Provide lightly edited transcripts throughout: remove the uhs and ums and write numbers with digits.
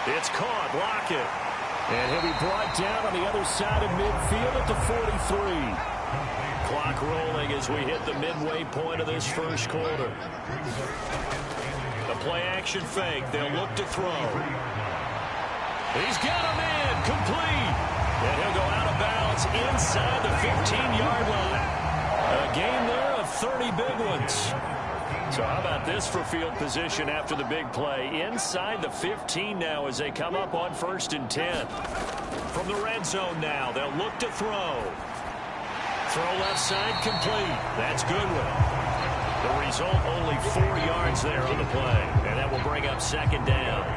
It's caught. Lockett. And he'll be brought down on the other side of midfield at the 43. Clock rolling as we hit the midway point of this first quarter. The play-action fake. They'll look to throw. He's got him in. Complete. And he'll go out of bounds inside the 15-yard line. A game there of 30 big ones. So how about this for field position after the big play? Inside the 15 now as they come up on 1st and 10. From the red zone now, they'll look to throw. Throw left side complete. That's Goodwin. The result, only 4 yards there on the play. And that will bring up 2nd down.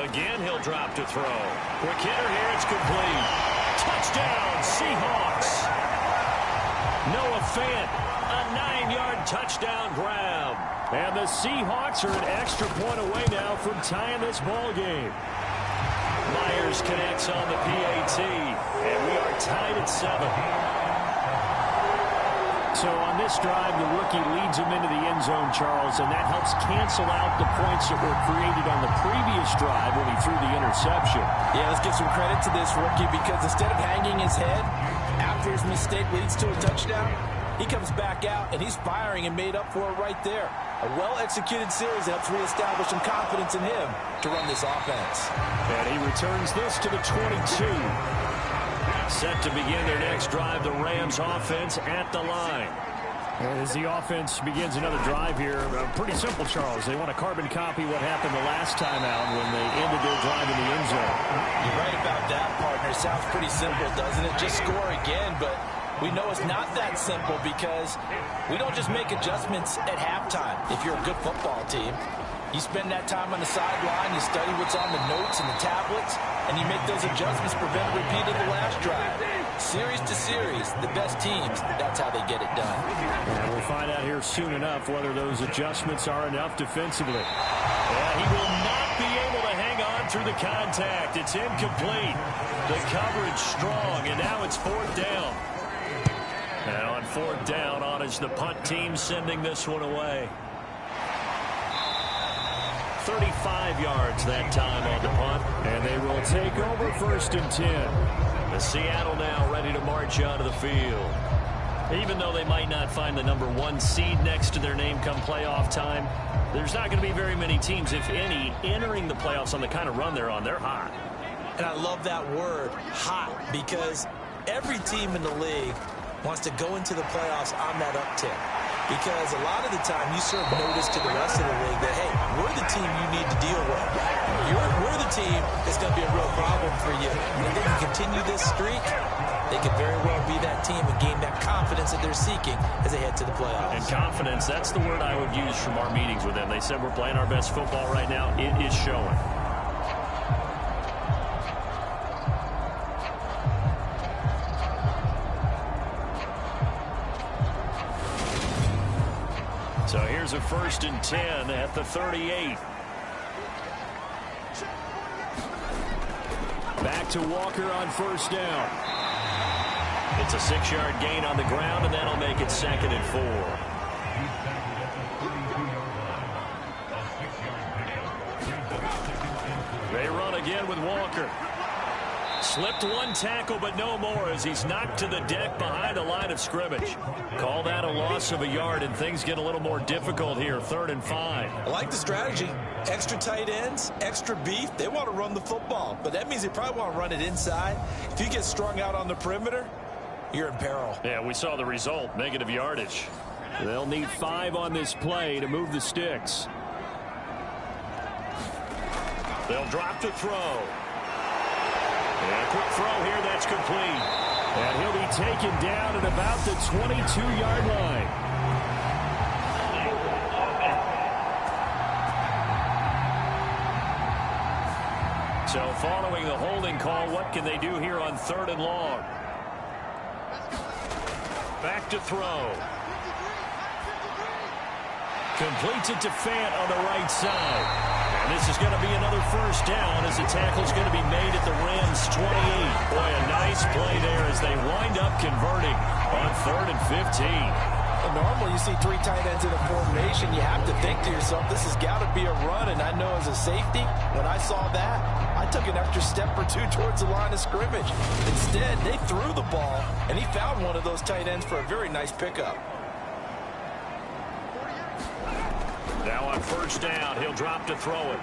Again, he'll drop to throw. Quick hitter here, it's complete. Touchdown, Seahawks. Noah Fant, a 9-yard touchdown grab. And the Seahawks are an extra point away now from tying this ball game. Myers connects on the PAT, and we are tied at 7. So on this drive, the rookie leads him into the end zone, Charles, and that helps cancel out the points that were created on the previous drive when he threw the interception. Yeah, let's give some credit to this rookie because instead of hanging his head after his mistake leads to a touchdown, he comes back out and he's firing and made up for it right there. A well-executed series helps reestablish some confidence in him to run this offense. And he returns this to the 22. Set to begin their next drive, the Rams offense at the line. As the offense begins another drive here, pretty simple, Charles. They want to carbon copy what happened the last time out when they ended their drive in the end zone. You're right about that, partner. Sounds pretty simple, doesn't it? Just score again, but we know it's not that simple because we don't just make adjustments at halftime. If you're a good football team, you spend that time on the sideline, you study what's on the notes and the tablets, and you make those adjustments, prevent a repeat of the last drive. Series to series, the best teams, that's how they get it done. And we'll find out here soon enough whether those adjustments are enough defensively. Yeah, he will not be able to hang on through the contact. It's incomplete. The coverage strong, and now it's 4th down. And on 4th down, on is the punt team sending this one away. 35 yards that time on the punt. And they will take over 1st and 10. The Seattle now ready to march onto the field. Even though they might not find the number 1 seed next to their name come playoff time, there's not going to be very many teams, if any, entering the playoffs on the kind of run they're on. They're hot. And I love that word, hot, because every team in the league wants to go into the playoffs on that uptick. Because a lot of the time you serve notice to the rest of the league that, hey, we're the team you need to deal with. We're the team that's going to be a real problem for you. And if they can continue this streak, they could very well be that team and gain that confidence that they're seeking as they head to the playoffs. And confidence, that's the word I would use from our meetings with them. They said we're playing our best football right now. It is showing. So here's a 1st and 10 at the 38. Back to Walker on 1st down. It's a 6-yard gain on the ground, and that'll make it 2nd and 4. They run again with Walker. Slipped 1 tackle, but no more as he's knocked to the deck behind the line of scrimmage. Call that a loss of a yard, and things get a little more difficult here, 3rd and 5. I like the strategy. Extra tight ends, extra beef. They want to run the football, but that means they probably want to run it inside. If you get strung out on the perimeter, you're in peril. Yeah, we saw the result, negative yardage. They'll need 5 on this play to move the sticks. They'll drop to throw. And a quick throw here, that's complete. And he'll be taken down at about the 22-yard line. So following the holding call, what can they do here on 3rd and long? Back to throw. Completes it to Fant on the right side. And this is going to be another 1st down as the tackle's going to be made at the Rams' 28. Boy, a nice play there as they converting on 3rd and 15. Well, normally you see 3 tight ends in a formation. You have to think to yourself, this has got to be a run. And I know as a safety, when I saw that, I took an extra step or 2 towards the line of scrimmage. Instead, they threw the ball, and he found one of those tight ends for a very nice pickup. Now on 1st down, he'll drop to throw it.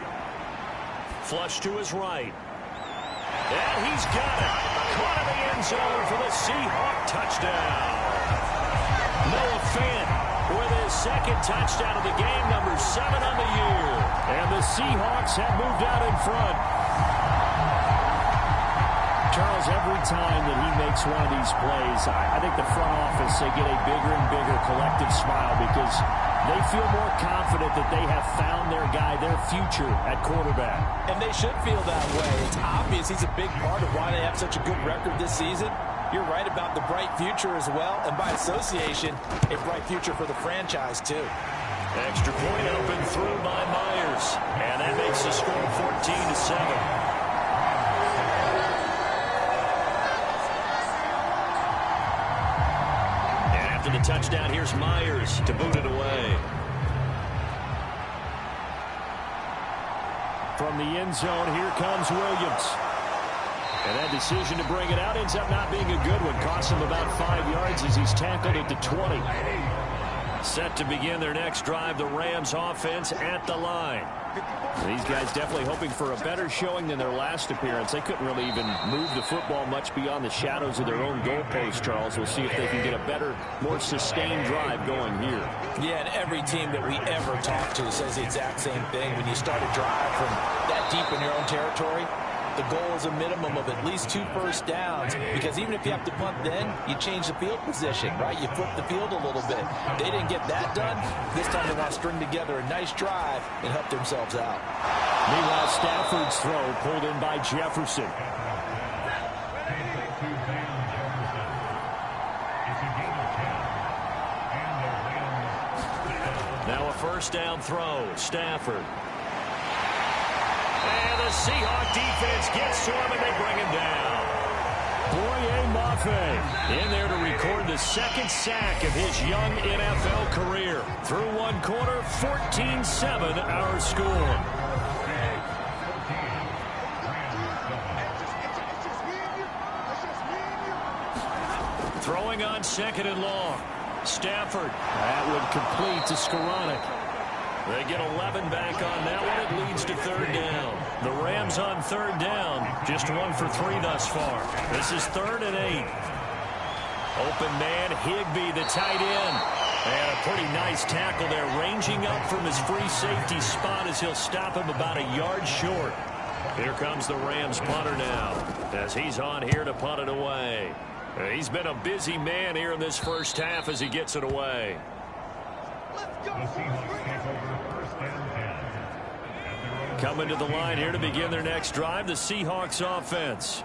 Flush to his right. And he's got it. Caught in the end zone for the Seahawks touchdown. Noah Fant with his 2nd touchdown of the game, number 7 on the year. And the Seahawks have moved out in front. Charles, every time that he makes one of these plays, I think the front office, they get a bigger and bigger collective smile because they feel more confident that they have found their guy, their future at quarterback. And they should feel that way. It's obvious he's a big part of why they have such a good record this season. You're right about the bright future as well, and by association, a bright future for the franchise too. Extra point up and through by Myers, and that makes the score 14-7. The touchdown, here's Myers to boot it away. From the end zone, here comes Williams. And that decision to bring it out ends up not being a good one. Costs him about 5 yards as he's tackled at the 20. Set to begin their next drive, the Rams offense at the line. These guys definitely hoping for a better showing than their last appearance. They couldn't really even move the football much beyond the shadows of their own goalpost, Charles. We'll see if they can get a better, more sustained drive going here. Yeah, and every team that we ever talk to says the exact same thing. When you start a drive from that deep in your own territory, the goal is a minimum of at least 2 first downs, because even if you have to punt then, you change the field position, right? You flip the field a little bit. They didn't get that done. This time they want to string together a nice drive and help themselves out. Meanwhile, Stafford's throw pulled in by Jefferson. Now a 1st down throw, Stafford. And the Seahawks defense gets to him, and they bring him down. Boye Mafe in there to record the 2nd sack of his young NFL career. Through 1 quarter, 14-7 our score. Throwing on 2nd and long. Stafford. That would complete to Skoranek. They get 11 back on that one. It leads to 3rd down. The Rams on 3rd down. Just 1 for 3 thus far. This is 3rd and 8. Open man, Higbee, the tight end. And a pretty nice tackle there, ranging up from his free safety spot as he'll stop him about a yard short. Here comes the Rams punter now, as he's on here to punt it away. He's been a busy man here in this first half as he gets it away. Coming to the line here to begin their next drive, the Seahawks offense.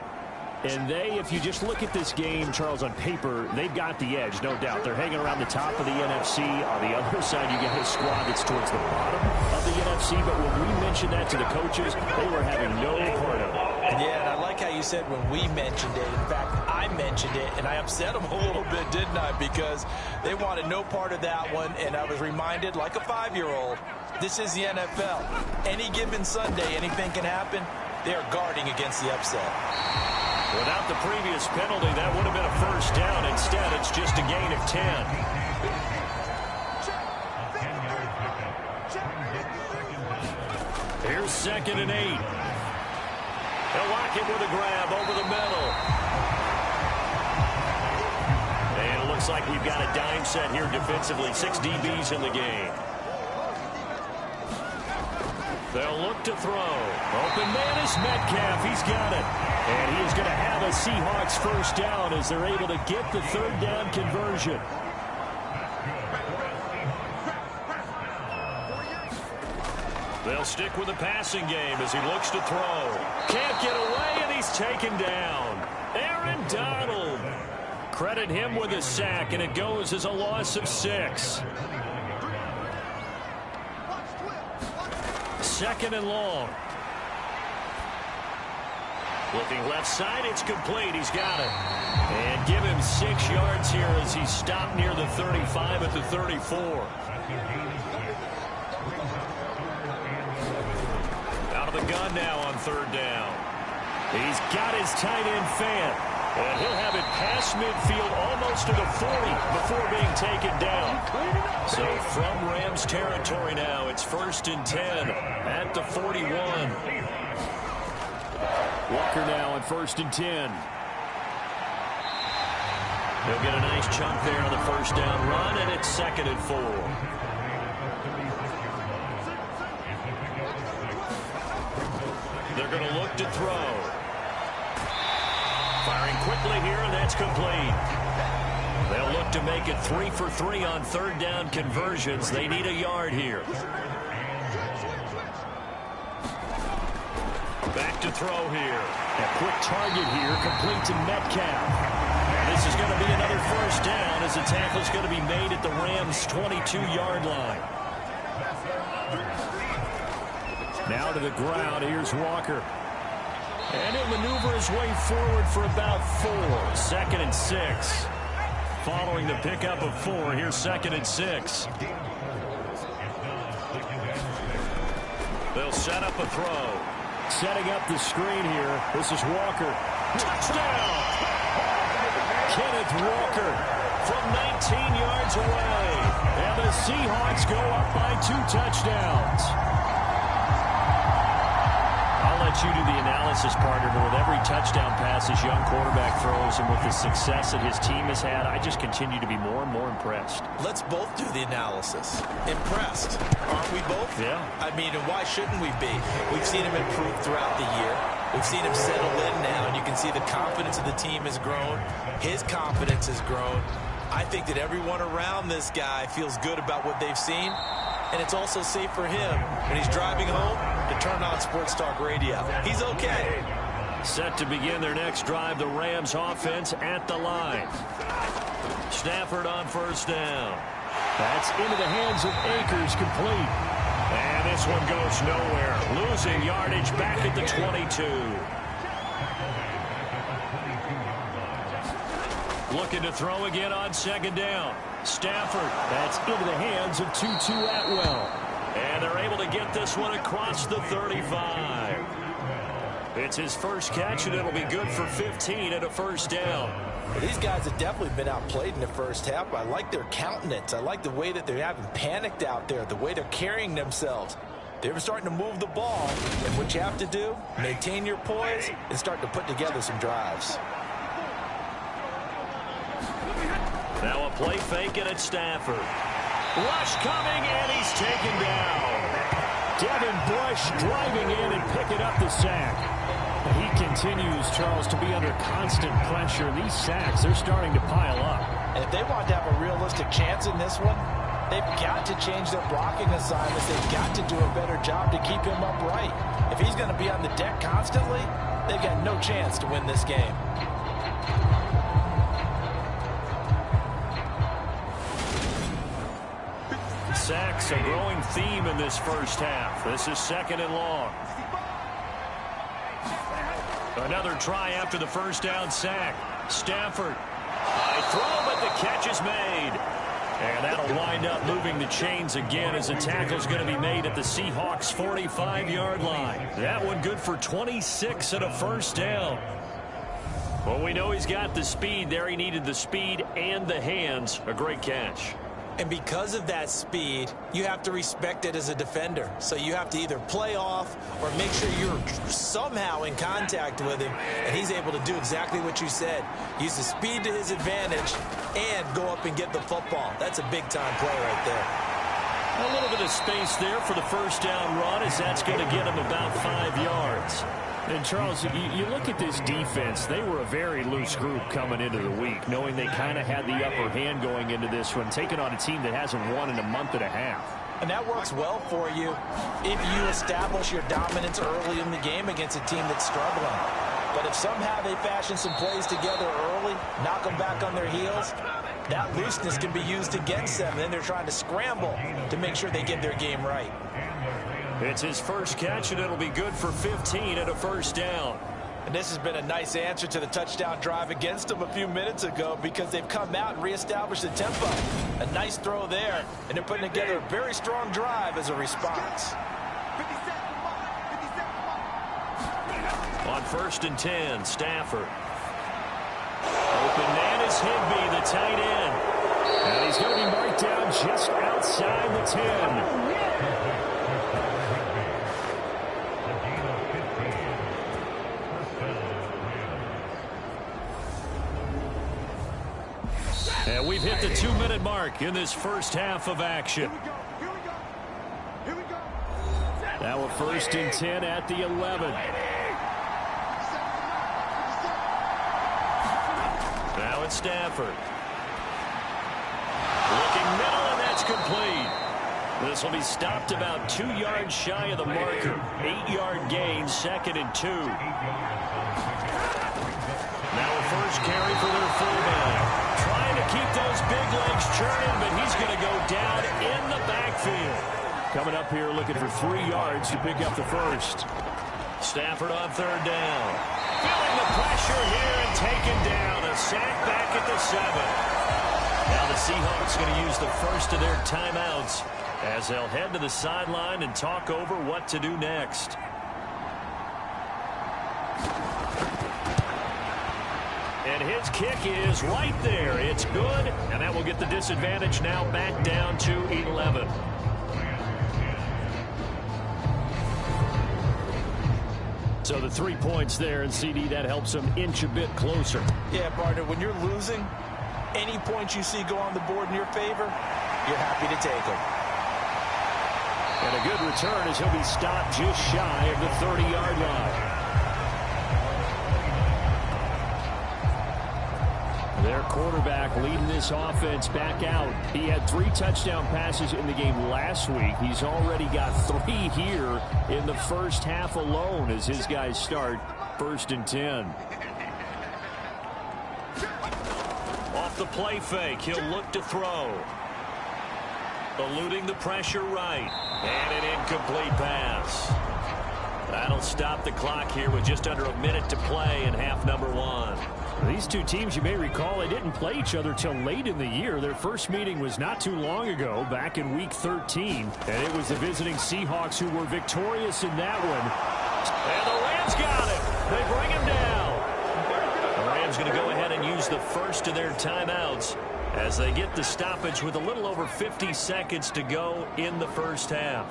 And they, if you just look at this game, Charles, on paper, they've got the edge, no doubt. They're hanging around the top of the NFC. On the other side, you got a squad that's towards the bottom of the NFC. But when we mentioned that to the coaches, they were having no part of it. Yeah, and I like how you said when we mentioned it. In fact, I mentioned it, and I upset them a little bit, didn't I? Because they wanted no part of that one, and I was reminded, like a 5-year-old, this is the NFL. Any given Sunday, anything can happen. They're guarding against the upset. Without the previous penalty, that would have been a 1st down. Instead, it's just a gain of 10. Here's 2nd and 8. They'll lock it with a grab over the middle. And it looks like we've got a dime set here defensively. 6 DBs in the game. They'll look to throw. Open man is Metcalf. He's got it. And he is going to have a Seahawks 1st down as they're able to get the 3rd down conversion. They'll stick with the passing game as he looks to throw. Can't get away, and he's taken down. Aaron Donald. Credit him with a sack, and it goes as a loss of 6. 2nd and long. Looking left side, it's complete. He's got it. And give him 6 yards here as he stopped near the 35 at the 34. Out of the gun now on 3rd down. He's got his tight end fan. And he'll have it past midfield almost to the 40 before being taken down. So from Rams territory now, it's 1st and 10 at the 41. Walker now on 1st and 10. He'll get a nice chunk there on the 1st down run, and it's 2nd and 4. They're going to look to throw. Firing quickly here, and that's complete. They'll look to make it 3 for 3 on 3rd down conversions. They need a yard here. Back to throw here. A quick target here, complete to Metcalf. And this is going to be another 1st down as the tackle's going to be made at the Rams' 22-yard line. Now to the ground. Here's Walker. And he'll maneuver his way forward for about 4. 2nd and 6. Following the pickup of 4, here's 2nd and 6. They'll set up a throw. Setting up the screen here. This is Walker. Touchdown! Kenneth Walker from 19 yards away. And the Seahawks go up by 2 touchdowns. I'll let you do the analysis, partner, but with every touchdown pass this young quarterback throws and with the success that his team has had, I just continue to be more and more impressed. Let's both do the analysis. Impressed, aren't we both? Yeah. I mean, and why shouldn't we be? We've seen him improve throughout the year. We've seen him settle in now, and you can see the confidence of the team has grown. His confidence has grown. I think that everyone around this guy feels good about what they've seen, and it's also safe for him when he's driving home to turn on Sports Talk Radio. He's okay. Set to begin their next drive, the Rams offense at the line. Stafford on 1st down. That's into the hands of Akers, complete. And this one goes nowhere. Losing yardage back at the 22. Looking to throw again on 2nd down. Stafford, that's into the hands of Tutu Atwell. And they're able to get this one across the 35. It's his first catch, and it'll be good for 15 at a 1st down. Well, these guys have definitely been outplayed in the 1st half. I like their countenance. I like the way that they haven't panicked out there, the way they're carrying themselves. They're starting to move the ball, and what you have to do, maintain your poise and start to put together some drives. Now a play fake, and it's Stafford. Rush coming, and he's taken down. Devin Bush driving in and picking up the sack. He continues, Charles, to be under constant pressure. These sacks, they're starting to pile up. And if they want to have a realistic chance in this one, they've got to change their blocking assignments. They've got to do a better job to keep him upright. If he's going to be on the deck constantly, they've got no chance to win this game. Sacks, a growing theme in this 1st half. This is 2nd and long. Another try after the 1st down sack. Stafford. High throw, but the catch is made. And that'll wind up moving the chains again as the tackle's going to be made at the Seahawks' 45-yard line. That one good for 26 at a 1st down. Well, we know he's got the speed there. He needed the speed and the hands. A great catch. And because of that speed, you have to respect it as a defender. So you have to either play off or make sure you're somehow in contact with him. And he's able to do exactly what you said. Use the speed to his advantage and go up and get the football. That's a big-time play right there. A little bit of space there for the 1st down run as that's going to get him about 5 yards. And, Charles, you look at this defense, they were a very loose group coming into the week, knowing they kind of had the upper hand going into this one, taking on a team that hasn't won in a month and a half. And that works well for you if you establish your dominance early in the game against a team that's struggling. But if somehow they fashion some plays together early, knock them back on their heels, that looseness can be used against them. Then they're trying to scramble to make sure they get their game right. It's his first catch, and it'll be good for 15 at a 1st down. And this has been a nice answer to the touchdown drive against them a few minutes ago because they've come out and reestablished the tempo. A nice throw there, and they're putting together a very strong drive as a response. On 1st and 10, Stafford. Open man is Higbee, the tight end. And he's going to be marked down just outside the 10. And we've hit the 2-minute mark in this first half of action. Now a 1st and 10 at the 11. Now it's Stafford. Looking middle, and that's complete. This will be stopped about 2 yards shy of the marker. 8-yard gain, 2nd and 2. Now a first carry for their fullback. Trying to keep those big legs churning, but he's going to go down in the backfield. Coming up here looking for 3 yards to pick up the first. Stafford on 3rd down. Feeling the pressure here and taken down. A sack back at the 7. Now the Seahawks going to use the first of their timeouts as they'll head to the sideline and talk over what to do next. And his kick is right there. It's good, and that will get the disadvantage now back down to 11. So the 3 points there, and CD, that helps them inch a bit closer. Yeah, partner, when you're losing, any points you see go on the board in your favor, you're happy to take them. And a good return as he'll be stopped just shy of the 30-yard line. Their quarterback leading this offense back out. He had 3 touchdown passes in the game last week. He's already got 3 here in the first half alone as his guys start 1st and 10. Off the play fake, he'll look to throw. Eluding the pressure right. And an incomplete pass. That'll stop the clock here with just under a minute to play in half number 1. These two teams, you may recall, they didn't play each other till late in the year. Their first meeting was not too long ago, back in Week 13. And it was the visiting Seahawks who were victorious in that one. And the Rams got it. They bring him down. The Rams going to go ahead and use the first of their timeouts as they get the stoppage with a little over 50 seconds to go in the first half.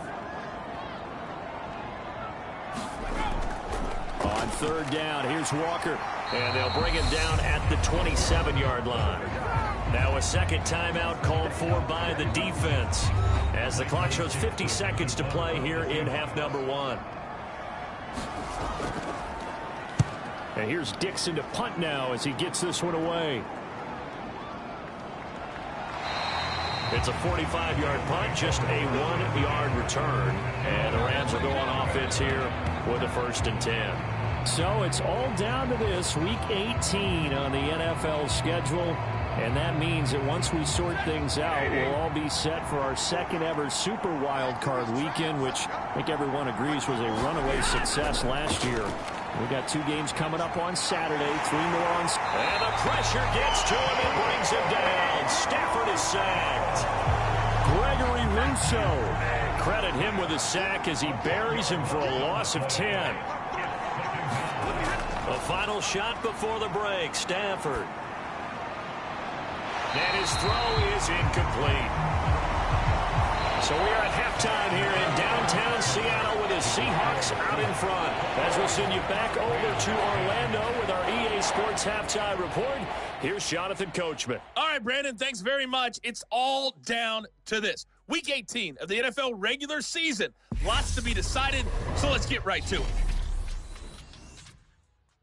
On 3rd down, here's Walker. And they'll bring him down at the 27-yard line. Now a second timeout called for by the defense as the clock shows 50 seconds to play here in half number 1. And here's Dixon to punt now as he gets this one away. It's a 45-yard punt, just a 1-yard return. And the Rams will go on offense here with a 1st and 10. So it's all down to this, Week 18 on the NFL schedule. And that means that once we sort things out, we'll all be set for our second ever Super Wild Card weekend, which I think everyone agrees was a runaway success last year. We got 2 games coming up on Saturday, 3 more on... And the pressure gets to him and brings him down. Stafford is sacked. Gregory Rousseau. Credit him with a sack as he buries him for a loss of 10. The final shot before the break, Stafford. And his throw is incomplete. So we are at halftime here in downtown Seattle with the Seahawks out in front. As we'll send you back over to Orlando with our EA Sports Halftime Report. Here's Jonathan Coachman. All right, Brandon, thanks very much. It's all down to this. Week 18 of the NFL regular season. Lots to be decided, so let's get right to it.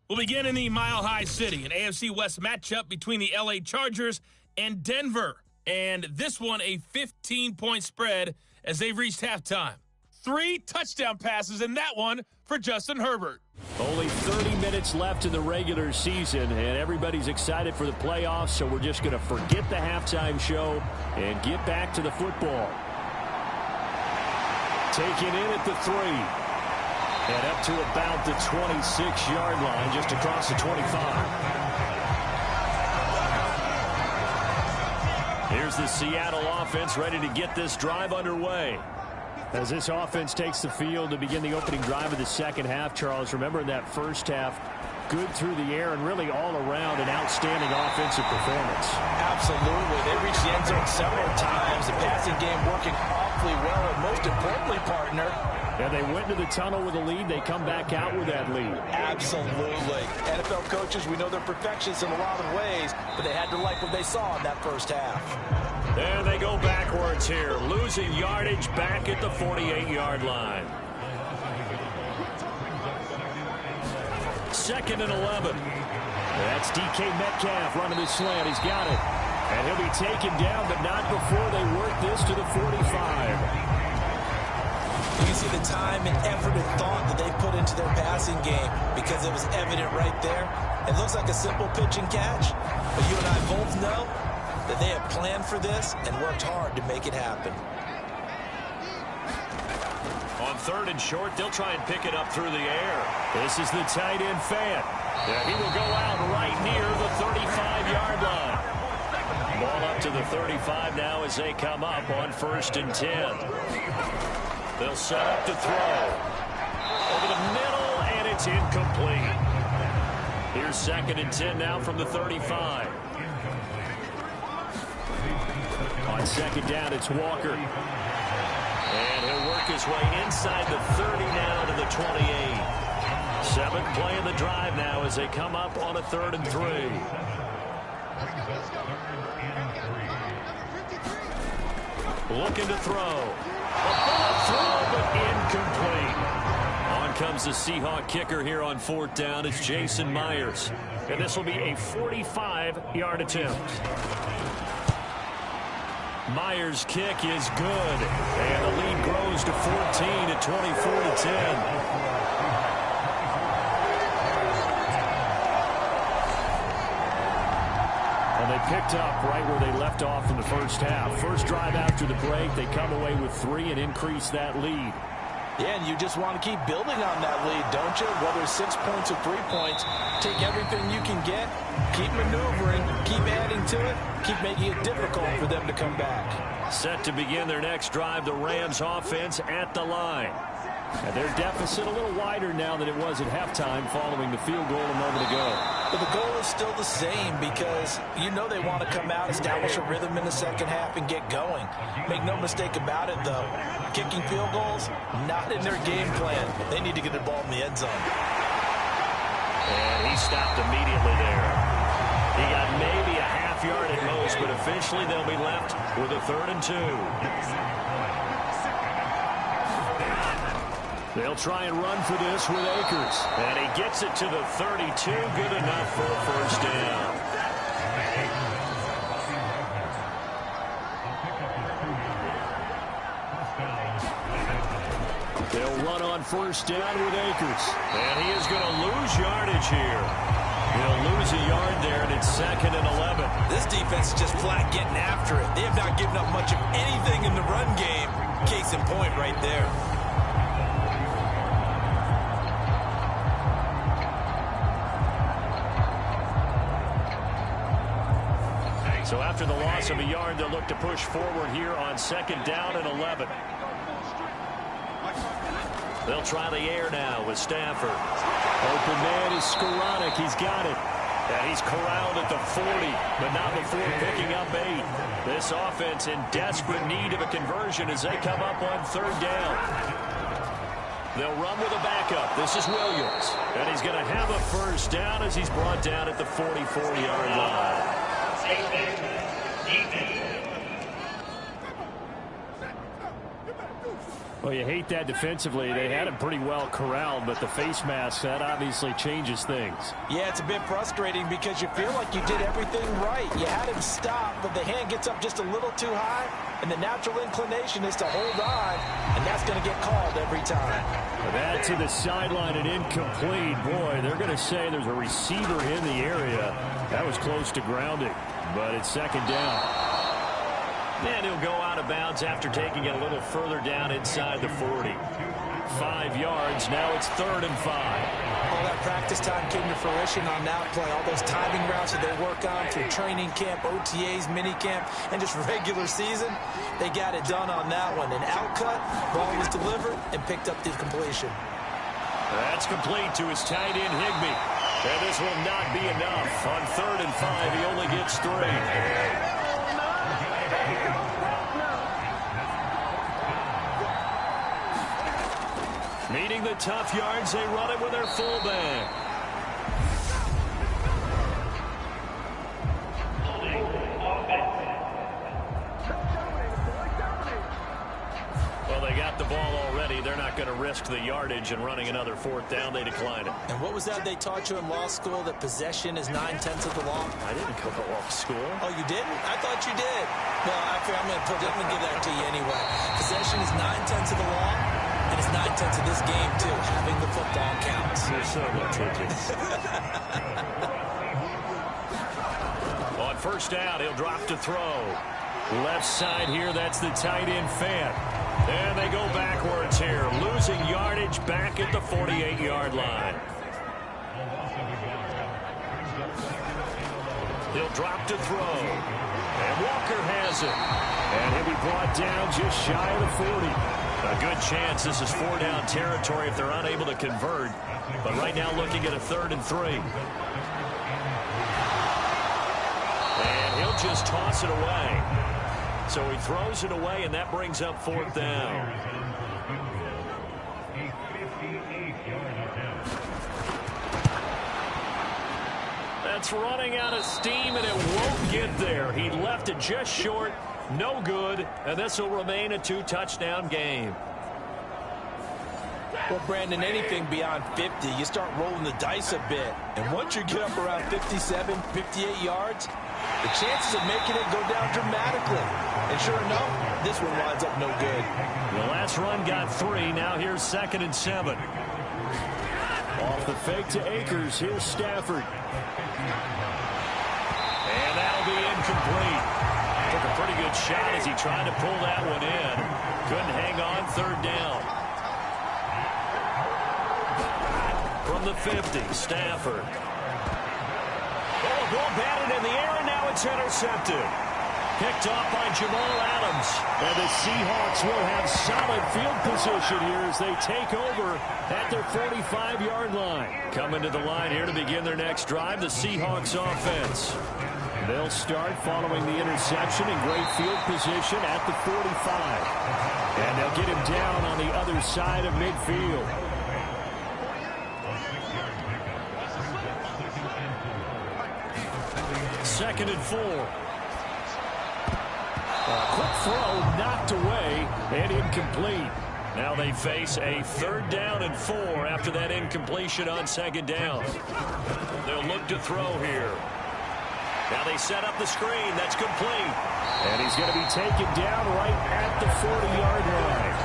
We'll begin in the Mile High City, an AFC West matchup between the LA Chargers and Denver. And this one, a 15-point spread as they've reached halftime. 3 touchdown passes in that one for Justin Herbert. Only 30 minutes left in the regular season, and everybody's excited for the playoffs, so we're just going to forget the halftime show and get back to the football. Taken in at the 3. And up to about the 26-yard line, just across the 25. Here's the Seattle offense ready to get this drive underway. As this offense takes the field to begin the opening drive of the second half, Charles, remember in that first half, good through the air and really all around an outstanding offensive performance. Absolutely. They reached the end zone several times. The passing game working awfully well. And most importantly, partner, yeah, they went to the tunnel with a lead. They come back out with that lead. Absolutely. NFL coaches, we know they're perfectionists in a lot of ways, but they had to like what they saw in that first half. There they go backwards here, losing yardage back at the 48-yard line. 2nd and 11. That's DK Metcalf running the slant. He's got it. And he'll be taken down, but not before they work this to the 45. You can see the time and effort and thought that they put into their passing game because it was evident right there. It looks like a simple pitch and catch, but you and I both know that they have planned for this and worked hard to make it happen. On 3rd and short, they'll try and pick it up through the air. This is the tight end Fant. Yeah, he will go out right near the 35-yard line. Ball up to the 35 now as they come up on 1st and 10. They'll set up to throw. Over the middle, and it's incomplete. Here's 2nd and 10 now from the 35. On 2nd down, it's Walker. And he'll work his way inside the 30 now to the 28. 7th play of the drive now as they come up on a 3rd and 3. Looking to throw. A bullet throw, but incomplete. On comes the Seahawk kicker here on 4th down. It's Jason Myers. And this will be a 45-yard attempt. Myers' kick is good. And the lead grows to 14 at 24-10. They picked up right where they left off in the first half. First drive after the break, they come away with 3 and increase that lead. Yeah, and you just want to keep building on that lead, don't you? Whether it's 6 points or 3 points, take everything you can get, keep maneuvering, keep adding to it, keep making it difficult for them to come back. Set to begin their next drive, the Rams offense at the line. And their deficit a little wider now than it was at halftime following the field goal a moment ago. But the goal is still the same because you know they want to come out, establish a rhythm in the second half, and get going. Make no mistake about it, though. Kicking field goals, not in their game plan. They need to get the ball in the end zone. And he stopped immediately there. He got maybe a half yard at most, but officially they'll be left with a 3rd and 2. They'll try and run for this with Akers. And he gets it to the 32. Good enough for a 1st down. They'll run on 1st down with Akers. And he is going to lose yardage here. He'll lose a yard there, and it's 2nd and 11. This defense is just flat getting after it. They have not given up much of anything in the run game. Case in point right there. So after the loss of a yard, they'll look to push forward here on 2nd down and 11. They'll try the air now with Stafford. Open man is Skoranek. He's got it. And he's corralled at the 40, but not before picking up 8. This offense in desperate need of a conversion as they come up on 3rd down. They'll run with a backup. This is Williams. And he's going to have a 1st down as he's brought down at the 44-yard line. Well, you hate that defensively. They had him pretty well corralled, but the face mask, that obviously changes things. Yeah, it's a bit frustrating because you feel like you did everything right. You had him stop, but the hand gets up just a little too high, and the natural inclination is to hold on, and that's going to get called every time. That to the sideline and incomplete. Boy, they're going to say there's a receiver in the area. That was close to grounding, but it's 2nd down. And he'll go out of bounds after taking it a little further down inside the 40. 5 yards. Now it's 3rd and 5. All that practice time came to fruition on that play. All those timing routes that they work on through training camp, OTAs, mini camp, and just regular season, they got it done on that one. An outcut, ball was delivered, and picked up the completion. That's complete to his tight end, Higbee. And this will not be enough. On 3rd and 5, he only gets 3. Needing the tough yards, they run it with their fullback. Well, they got the ball already. They're not going to risk the yardage and running another 4th down. They decline it. And what was that they taught you in law school, that possession is 9/10 of the law? I didn't go to law school. Oh, you didn't? I thought you did. Well, I'm going to give that to you anyway. Possession is 9/10 of the law. And it's 9/10 of this game, too. Having the football counts. You're so tricky. On 1st down, he'll drop to throw. Left side here, that's the tight end, Fant. And they go backwards here. Losing yardage back at the 48-yard line. He'll drop to throw. And Walker has it. And he'll be brought down just shy of the 40. A good chance this is 4-down territory if they're unable to convert. But right now looking at a 3rd and 3. And he'll just toss it away. So he throws it away, and that brings up 4th down. That's running out of steam, and it won't get there. He left it just short. No good, and this will remain a 2-touchdown game. Well, Brandon, anything beyond 50, you start rolling the dice a bit. And once you get up around 57, 58 yards, the chances of making it go down dramatically. And sure enough, this one winds up no good. The last run got 3. Now here's 2nd and 7. Off the fake to Akers. Here's Stafford. And that'll be incomplete. Took a pretty good shot as he tried to pull that one in. Couldn't hang on. 3rd down. From the 50, Stafford. Oh, ball batted in the air, and now it's intercepted. Picked off by Jamal Adams. And the Seahawks will have solid field position here as they take over at their 45-yard line. Coming to the line here to begin their next drive, the Seahawks offense. They'll start following the interception in great field position at the 45. And they'll get him down on the other side of midfield. Second and 4. A quick throw knocked away and incomplete. Now they face a 3rd down and 4 after that incompletion on 2nd down. They'll look to throw here. Now they set up the screen. That's complete. And he's going to be taken down right at the 40-yard line.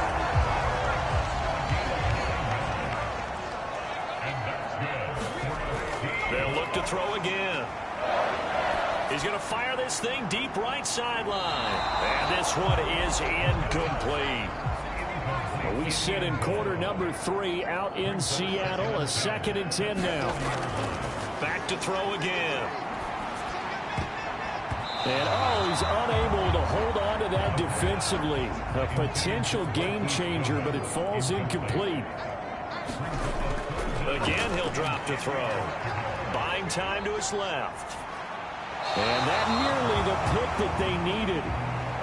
They'll look to throw again. He's going to fire this thing deep right sideline. And this one is incomplete. We sit in quarter number 3 out in Seattle. A 2nd and 10 now. Back to throw again. And, oh, he's unable to hold on to that defensively. A potential game changer, but it falls incomplete. Again, he'll drop to throw. Buying time to his left. And that nearly the pick that they needed.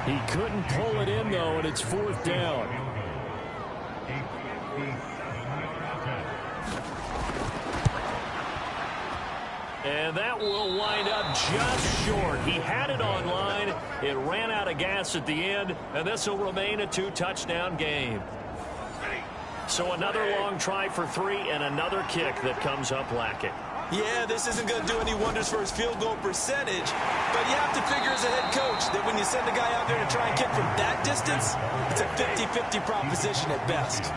He couldn't pull it in, though, and it's 4th down. And that will wind up just short. He had it on line. It ran out of gas at the end, and this will remain a 2-touchdown game. So another long try for 3 and another kick that comes up lacking. Yeah, this isn't going to do any wonders for his field goal percentage, but you have to figure as a head coach that when you send a guy out there to try and kick from that distance, it's a 50-50 proposition at best.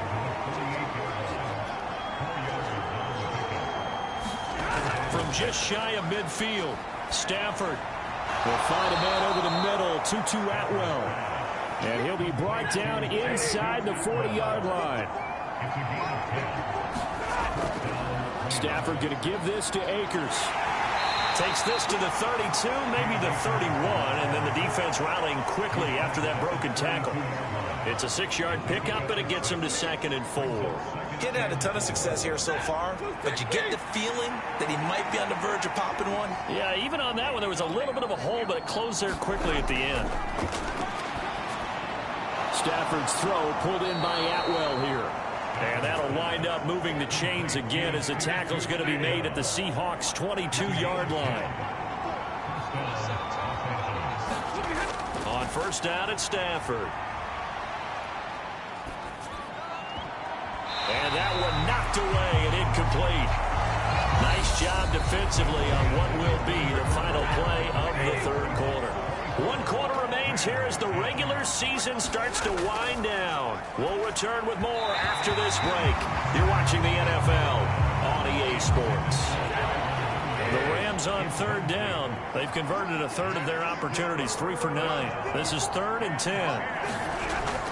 From just shy of midfield, Stafford will find a man over the middle, Tutu Atwell. And he'll be brought down inside the 40-yard line. Stafford going to give this to Akers. Takes this to the 32, maybe the 31, and then the defense rallying quickly after that broken tackle. It's a 6-yard pickup, but it gets him to 2nd and 4. Getting had a ton of success here so far, but you get the feeling that he might be on the verge of popping one. Yeah, even on that one, there was a little bit of a hole, but it closed there quickly at the end. Stafford's throw pulled in by Atwell here. And that'll wind up moving the chains again as the tackle's going to be made at the Seahawks' 22-yard line. On first down, it's Stafford. And that one knocked away and incomplete. Nice job defensively on what will be the final play of the 3rd quarter. 1 quarter remains here as the regular season starts to wind down. We'll return with more after this break. You're watching the NFL on EA Sports. The Rams on 3rd down. They've converted a third of their opportunities, 3 for 9. This is 3rd and 10.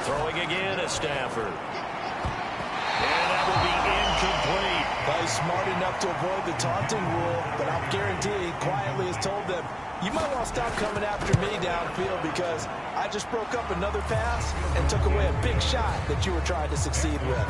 Throwing again at Stafford. And that will be incomplete. Well, he's smart enough to avoid the taunting rule, but I'll guarantee he quietly has told them, you might want to stop coming after me downfield because I just broke up another pass and took away a big shot that you were trying to succeed with.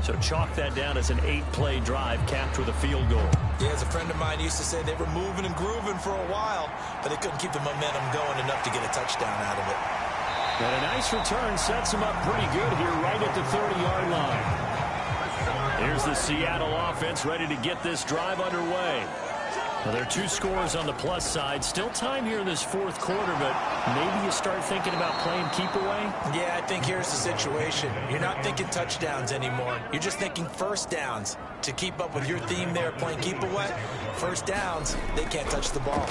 So chalk that down as an 8-play drive capped with a field goal. Yeah, as a friend of mine used to say, they were moving and grooving for a while, but they couldn't keep the momentum going enough to get a touchdown out of it. And a nice return sets him up pretty good here right at the 30-yard line. Here's the Seattle offense ready to get this drive underway. Well, there are 2 scores on the plus side. Still time here in this 4th quarter, but maybe you start thinking about playing keep away? Yeah, I think here's the situation. You're not thinking touchdowns anymore. You're just thinking first downs. To keep up with your theme there, playing keep away, first downs, they can't touch the ball.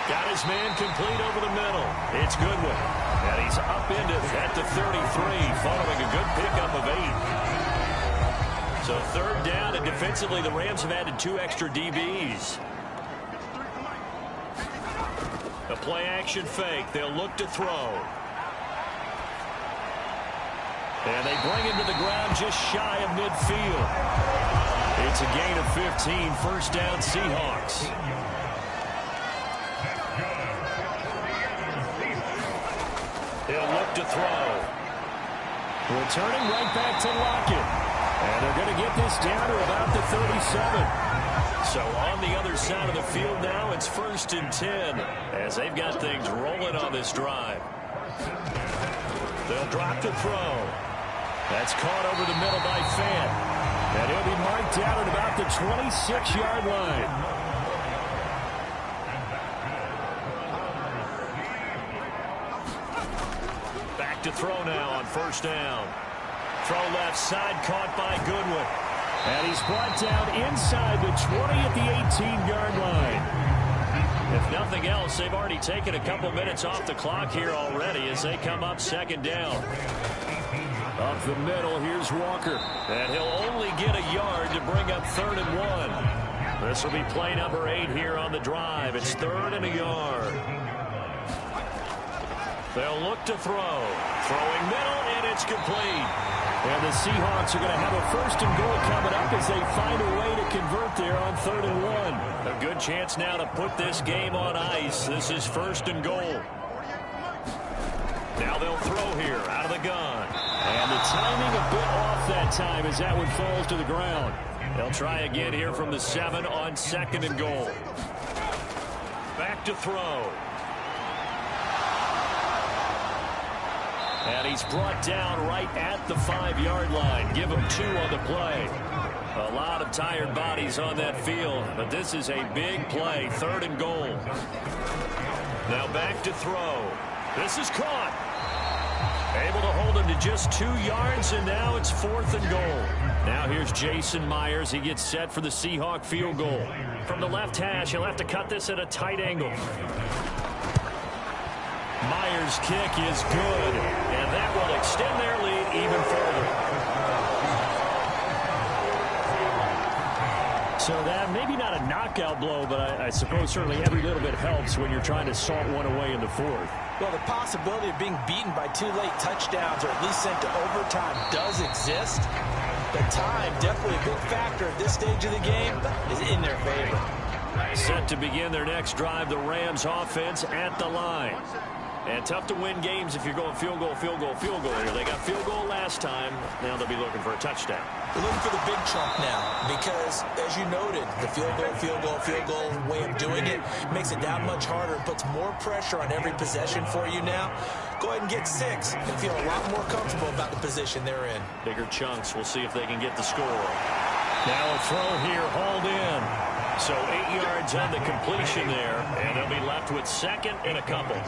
Got his man complete over the middle. It's Goodwin. And he's upended at the 33, following a good pickup of 8. So 3rd down, and defensively, the Rams have added 2 extra DBs. A play-action fake. They'll look to throw. And they bring him to the ground just shy of midfield. It's a gain of 15, first down Seahawks. They'll look to throw. Returning right back to Lockett. And they're going to get this down to about the 37. So on the other side of the field now, it's 1st and 10 as they've got things rolling on this drive. They'll drop to throw. That's caught over the middle by Fant. And he'll be marked down at about the 26-yard line. Back to throw now on 1st down. Throw left side, caught by Goodwin. And he's brought down inside the 20 at the 18-yard line. If nothing else, they've already taken a couple minutes off the clock here already as they come up 2nd down. Up the middle, here's Walker. And he'll only get a yard to bring up 3rd and 1. This will be play number 8 here on the drive. It's 3rd and a yard. They'll look to throw. Throwing middle, and it's complete. And the Seahawks are going to have a 1st and goal coming up as they find a way to convert there on 3rd and 1. A good chance now to put this game on ice. This is 1st and goal. Now they'll throw here out of the gun. And the timing a bit off that time as that one falls to the ground. They'll try again here from the 7 on 2nd and goal. Back to throw. And he's brought down right at the 5-yard line. Give him 2 on the play. A lot of tired bodies on that field, but this is a big play. 3rd and goal. Now back to throw. This is caught. Able to hold him to just 2 yards, and now it's 4th and goal. Now here's Jason Myers. He gets set for the Seahawk field goal. From the left hash, he'll have to cut this at a tight angle. Myers' kick is good, and that will extend their lead even further. So that maybe not a knockout blow, but I suppose certainly every little bit helps when you're trying to salt one away in the fourth. Well, the possibility of being beaten by 2 late touchdowns or at least sent to overtime does exist. The time, definitely a big factor at this stage of the game, is in their favor. Set to begin their next drive, the Rams offense at the line. And tough to win games if you're going field goal, field goal, field goal here. They got field goal last time. Now they'll be looking for a touchdown. They're looking for the big chunk now because, as you noted, the field goal way of doing it makes it that much harder and puts more pressure on every possession for you now. Go ahead and get 6 and feel a lot more comfortable about the position they're in. Bigger chunks. We'll see if they can get the score. Now a throw here, hauled in. So 8 yards on the completion there, and they'll be left with 2nd and a couple.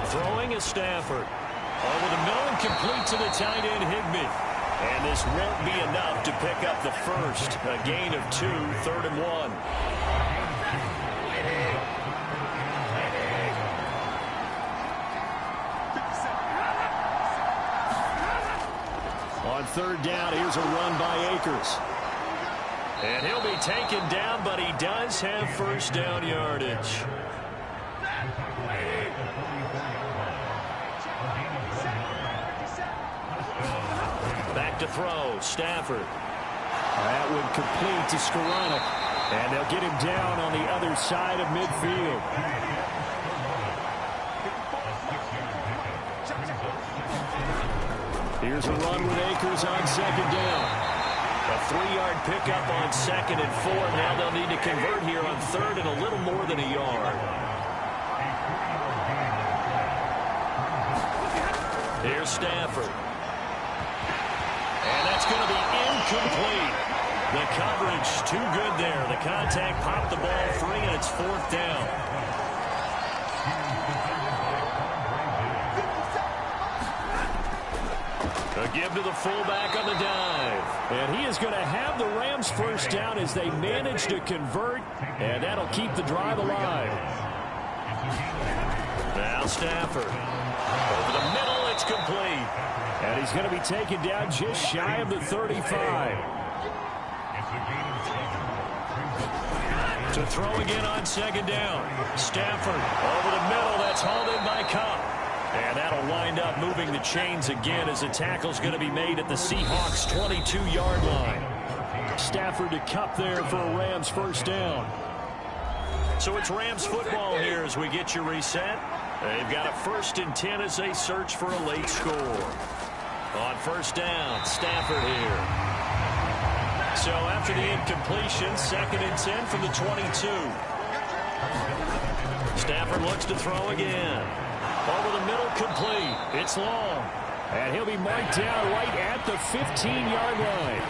Throwing is Stafford. Over the middle and complete to the tight end, Higbee. And this won't be enough to pick up the first. A gain of 2, 3rd and 1. On 3rd down, here's a run by Akers. And he'll be taken down, but he does have 1st down yardage. Back to throw, Stafford. That would complete to Skoranek. And they'll get him down on the other side of midfield. Here's a run with Akers on 2nd down. A 3-yard pickup on 2nd and 4. Now they'll need to convert here on 3rd and a little more than a yard. Here's Stafford. And that's going to be incomplete. The coverage too good there. The contact popped the ball free, and it's 4th down. A give to the fullback on the dive. And he is going to have the Rams 1st down as they manage to convert, and that'll keep the drive alive. Now Stafford. Over the middle, it's complete. And he's going to be taken down just shy of the 35. To throw again on 2nd down. Stafford over the middle. That's hauled in by Cup. And that'll wind up moving the chains again as the tackle's going to be made at the Seahawks 22-yard line. Stafford to Cup there for a Rams 1st down. So it's Rams football here as we get you reset. They've got a 1st and 10 as they search for a late score. On 1st down, Stafford here. So after the incompletion, 2nd and 10 from the 22. Stafford looks to throw again. Over the middle, complete. It's long. And he'll be marked down right at the 15-yard line.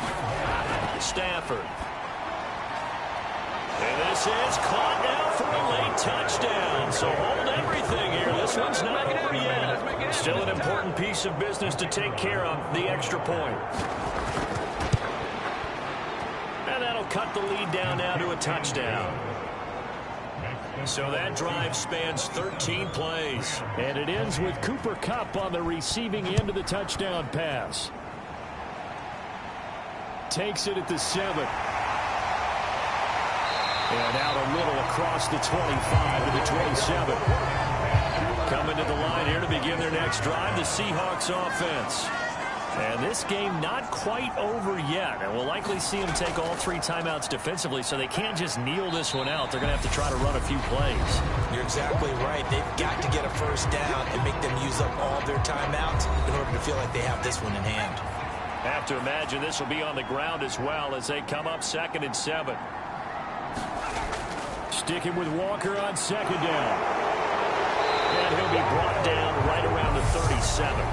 Stafford. And this is caught now for a late touchdown. So hold everything here. This one's not over yet. Still an important piece of business to take care of, the extra point. And that'll cut the lead down now to a touchdown. So that drive spans 13 plays. And it ends with Cooper Kupp on the receiving end of the touchdown pass. Takes it at the 7. And out a little across the 25 to the 27. Coming to the line here to begin their next drive, the Seahawks offense. And this game not quite over yet. And we'll likely see them take all 3 timeouts defensively, so they can't just kneel this one out. They're going to have to try to run a few plays. You're exactly right. They've got to get a 1st down and make them use up all their timeouts in order to feel like they have this one in hand. Have to imagine this will be on the ground as well as they come up 2nd and 7. Sticking with Walker on 2nd down. And he'll be brought down right around the 37.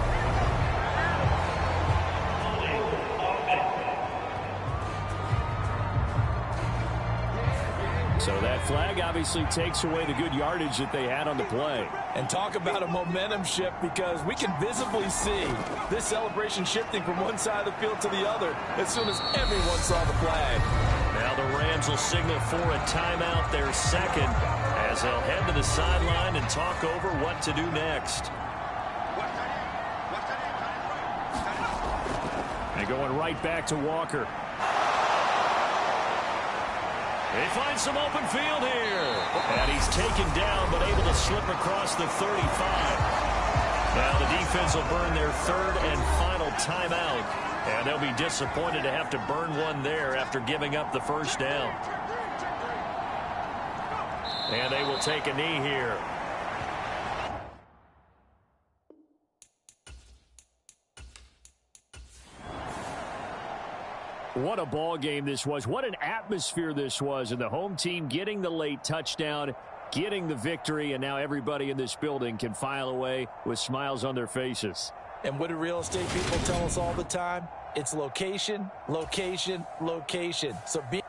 So that flag obviously takes away the good yardage that they had on the play. And talk about a momentum shift, because we can visibly see this celebration shifting from one side of the field to the other as soon as everyone saw the flag. Now the Rams will signal for a timeout, their 2nd, as they'll head to the sideline and talk over what to do next. And going right back to Walker. They find some open field here. And he's taken down, but able to slip across the 35. Now the defense will burn their third and final timeout. And they'll be disappointed to have to burn one there after giving up the first down. And they will take a knee here. What a ball game this was. What an atmosphere this was. And the home team getting the late touchdown, getting the victory, and now everybody in this building can file away with smiles on their faces. And what do real estate people tell us all the time? It's location, location, location. So be